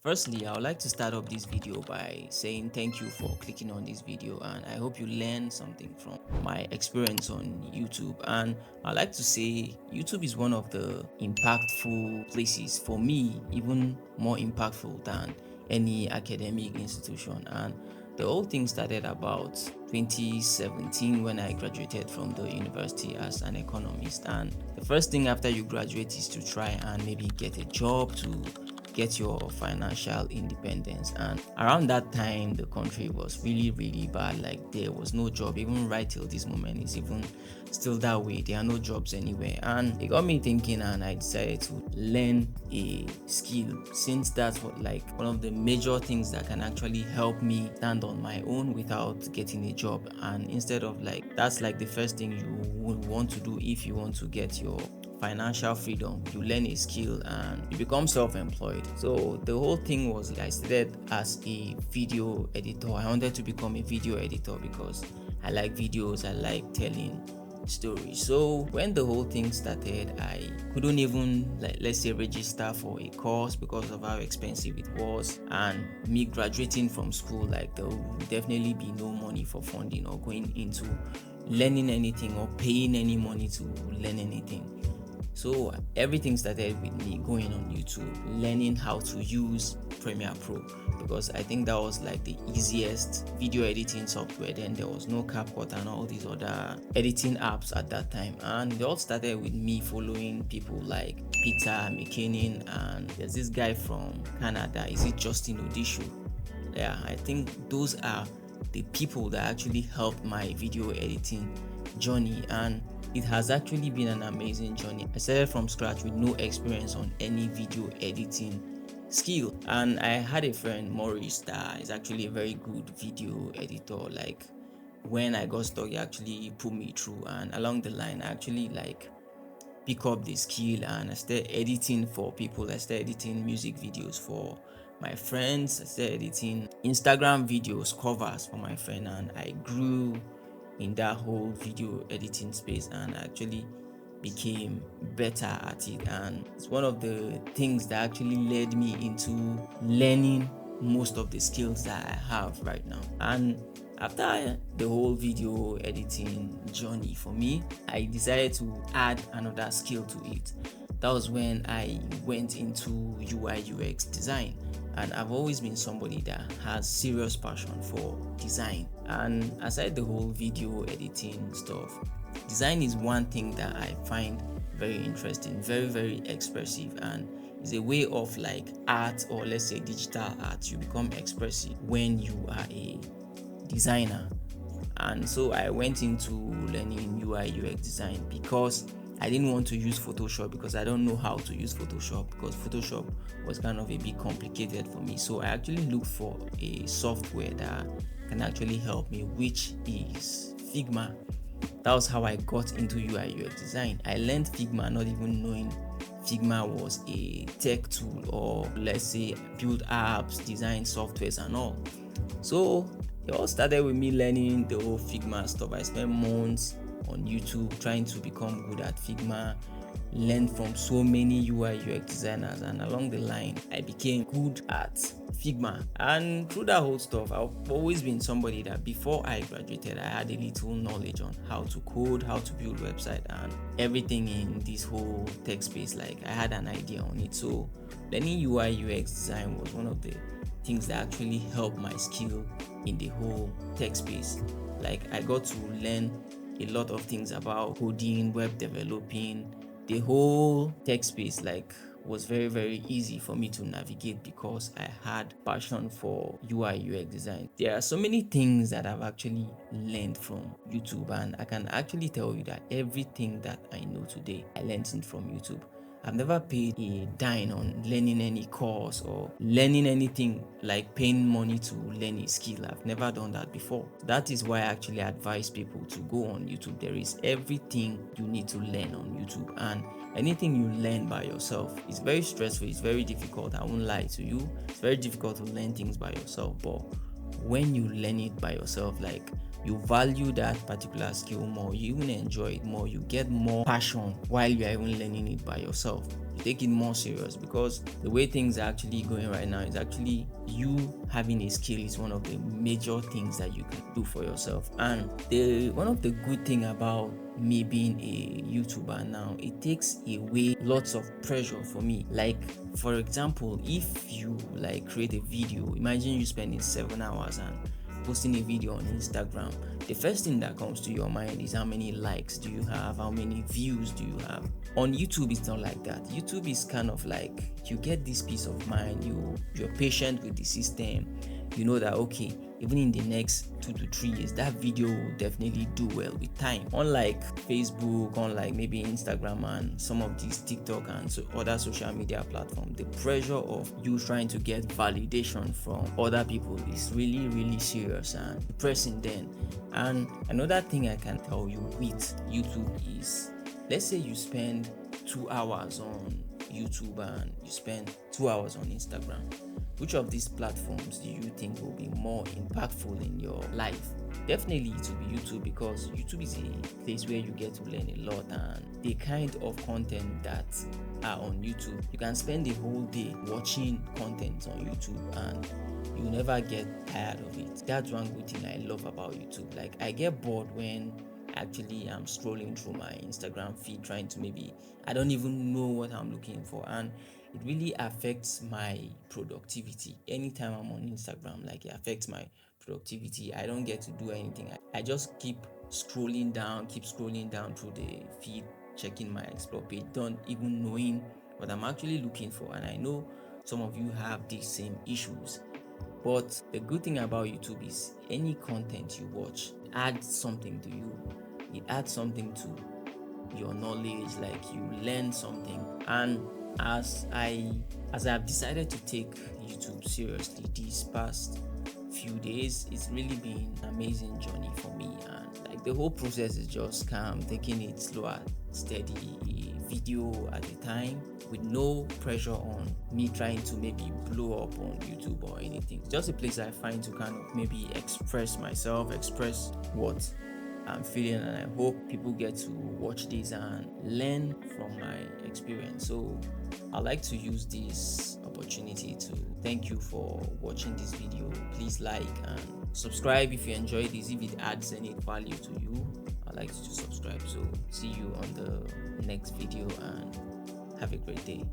Firstly, I would like to start up this video by saying thank you for clicking on this video, and I hope you learned something from my experience on YouTube. And I'd like to say YouTube is one of the impactful places for me, even more impactful than any academic institution. And the whole thing started about 2017 when I graduated from the university as an economist. And the first thing after you graduate is to try and maybe get a job to get your financial independence. And around that time the country was really bad, like there was no job. Even right till this moment, it's even still that way. There are no jobs anywhere, and it got me thinking, and I decided to learn a skill, since that's what, like, one of the major things that can actually help me stand on my own without getting a job. And instead of, like, that's like the first thing you would want to do if you want to get your financial freedom. You learn a skill and you become self-employed. So the whole thing was, I started as a video editor. I wanted to become a video editor because I like videos, I like telling stories. So when the whole thing started, I couldn't even, like, let's say, register for a course because of how expensive it was. And me graduating from school, like, there will definitely be no money for funding or going into learning anything or paying any money to learn anything. So everything started with me going on YouTube, learning how to use Premiere Pro, because I think that was like the easiest video editing software. Then there was no CapCut and all these other editing apps at that time. And it all started with me following people like Peter McKinnon, and there's this guy from Canada, is it Justin Odisho? Yeah, I think those are the people that actually helped my video editing journey, and it has actually been an amazing journey. I started from scratch with no experience on any video editing skill, and I had a friend, Maurice, that is actually a very good video editor. Like, when I got stuck, he actually put me through, and along the line I actually, like, pick up the skill and I started editing for people. I started editing music videos for my friends. I started editing Instagram videos, covers for my friend, and I grew in that whole video editing space and actually became better at it. And it's one of the things that actually led me into learning most of the skills that I have right now. And after the whole video editing journey for me, I decided to add another skill to it. That was when I went into UI UX design. And I've always been somebody that has serious passion for design. And aside the whole video editing stuff, design is one thing that I find very interesting, very expressive, and is a way of, like, art, or let's say digital art. You become expressive when you are a designer. And so I went into learning UI UX design because I didn't want to use Photoshop, because I don't know how to use Photoshop, because Photoshop was kind of a bit complicated for me. So I actually looked for a software that can actually help me, which is Figma. That was how I got into UI UX design. I learned Figma not even knowing Figma was a tech tool, or let's say build apps, design softwares and all. So it all started with me learning the whole Figma stuff. I spent months on YouTube trying to become good at Figma, learned from so many UI UX designers, and along the line I became good at Figma. And through that whole stuff, I've always been somebody that before I graduated, I had a little knowledge on how to code, how to build website, and everything in this whole tech space. Like, I had an idea on it. So learning UI UX design was one of the things that actually helped my skill in the whole tech space. Like, I got to learn a lot of things about coding, web developing. The whole tech space, like, was very easy for me to navigate because I had passion for UI UX design. There are so many things that I've actually learned from YouTube, and I can actually tell you that everything that I know today, I learned it from YouTube. I've never paid a dime on learning any course or learning anything, like paying money to learn a skill. I've never done that before. That is why I actually advise people to go on YouTube. There is everything you need to learn on YouTube, and anything you learn by yourself is very stressful, it's very difficult. I won't lie to you, it's very difficult to learn things by yourself. But when you learn it by yourself, like, you value that particular skill more, you even enjoy it more, you get more passion while you are even learning it by yourself. you take it more serious, because the way things are actually going right now is actually you having a skill is one of the major things that you can do for yourself. And the one of the good thing about me being a YouTuber now, it takes away lots of pressure for me. Like, for example, if you like create a video, imagine you spending 7 hours and posting a video on Instagram. The first thing that comes to your mind is how many likes do you have, how many views do you have. On YouTube, it's not like that. YouTube is kind of like you get this peace of mind, you're patient with the system. You know that okay, even in the next 2 to 3 years, that video will definitely do well with time. Unlike Facebook, unlike maybe Instagram and some of these TikTok and other social media platforms, the pressure of you trying to get validation from other people is really, really serious and depressing then. And another thing I can tell you with YouTube is, let's say you spend 2 hours on YouTube and you spend 2 hours on Instagram. Which of these platforms do you think will be more impactful in your life? Definitely it will be YouTube, because YouTube is a place where you get to learn a lot, and the kind of content that are on YouTube, you can spend the whole day watching content on YouTube and you never get tired of it. That's one good thing I love about YouTube. Like, I get bored when actually I'm scrolling through my Instagram feed trying to maybe, I don't even know what I'm looking for, and it really affects my productivity. Anytime I'm on Instagram, like, it affects my productivity. I don't get to do anything. I just keep scrolling down through the feed, checking my explore page, don't even knowing what I'm actually looking for. And I know some of you have these same issues. But the good thing about YouTube is any content you watch adds something to you. It adds something to your knowledge, like you learn something. And as I've decided to take YouTube seriously these past few days, it's really been an amazing journey for me. And like, the whole process is just calm, taking it slow and steady, video at a time, with no pressure on me trying to maybe blow up on YouTube or anything. It's just a place I find to kind of maybe express myself, express what I'm feeling, and I hope people get to watch this and learn from my experience. So I'd like to use this opportunity to thank you for watching this video. Please like and subscribe if you enjoy this. If it adds any value to you, I'd like you to subscribe. So see you on the next video and have a great day.